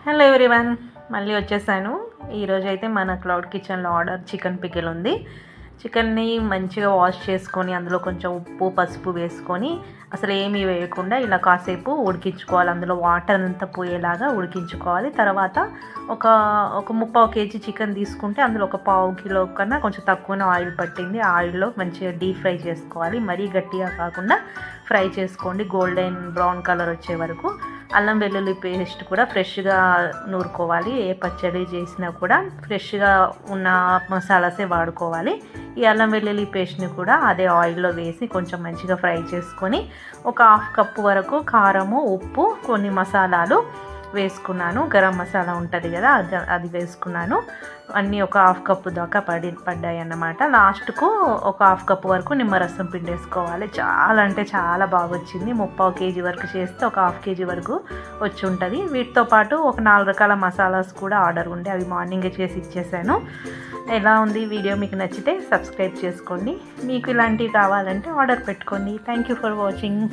Hello everyone, మళ్ళీ వచ్చేసాను. ఈరోజైతే మన క్లౌడ్ కిచెన్లో ఆర్డర్ చికెన్ పికిల్ ఉంది. చికెన్ని మంచిగా వాష్ చేసుకొని అందులో కొంచెం ఉప్పు పసుపు వేసుకొని అసలు ఏమీ వేయకుండా ఇలా కాసేపు ఉడికించుకోవాలి. అందులో వాటర్ అంతా పోయేలాగా ఉడికించుకోవాలి. తర్వాత ఒక 3/4 కేజీ చికెన్ తీసుకుంటే అందులో ఒక 1/2 కిలో కన్నా కొంచెం తక్కువనే ఆయిల్ పట్టింది. ఆయిల్లో మంచిగా డీప్ ఫ్రై చేసుకోవాలి. మరీ గట్టిగా కాకుండా ఫ్రై చేసుకోండి, గోల్డెన్ బ్రౌన్ కలర్ వచ్చే వరకు. అల్లం వెల్లుల్లి పేస్ట్ కూడా ఫ్రెష్గా నూరుకోవాలి. ఏ పచ్చడి చేసినా కూడా ఫ్రెష్గా ఉన్న మసాలాసే వాడుకోవాలి. ఈ అల్లం వెల్లుల్లి పేస్ట్ని కూడా అదే ఆయిల్లో వేసి కొంచెం మంచిగా ఫ్రై చేసుకొని ఒక 1/2 కప్పు వరకు కారము, ఉప్పు, కొన్ని మసాలాలు వేసుకున్నాను. గరం మసాలా ఉంటుంది కదా, అది వేసుకున్నాను. అన్నీ ఒక 1/2 కప్పు దాకా పడ్డాయి అన్నమాట. లాస్ట్కు ఒక 1/2 కప్పు వరకు నిమ్మరసం పిండేసుకోవాలి. చాలా అంటే చాలా బాగా వచ్చింది. 3/4 కేజీ వరకు చేస్తే ఒక 1/2 కేజీ వరకు వచ్చి ఉంటుంది. వీటితో పాటు ఒక 4 రకాల మసాలాస్ కూడా ఆర్డర్ ఉండే, అవి మార్నింగే చేసి ఇచ్చేసాను. ఎలా ఉంది వీడియో? మీకు నచ్చితే సబ్స్క్రైబ్ చేసుకోండి. మీకు ఇలాంటివి కావాలంటే ఆర్డర్ పెట్టుకోండి. Thank you for watching.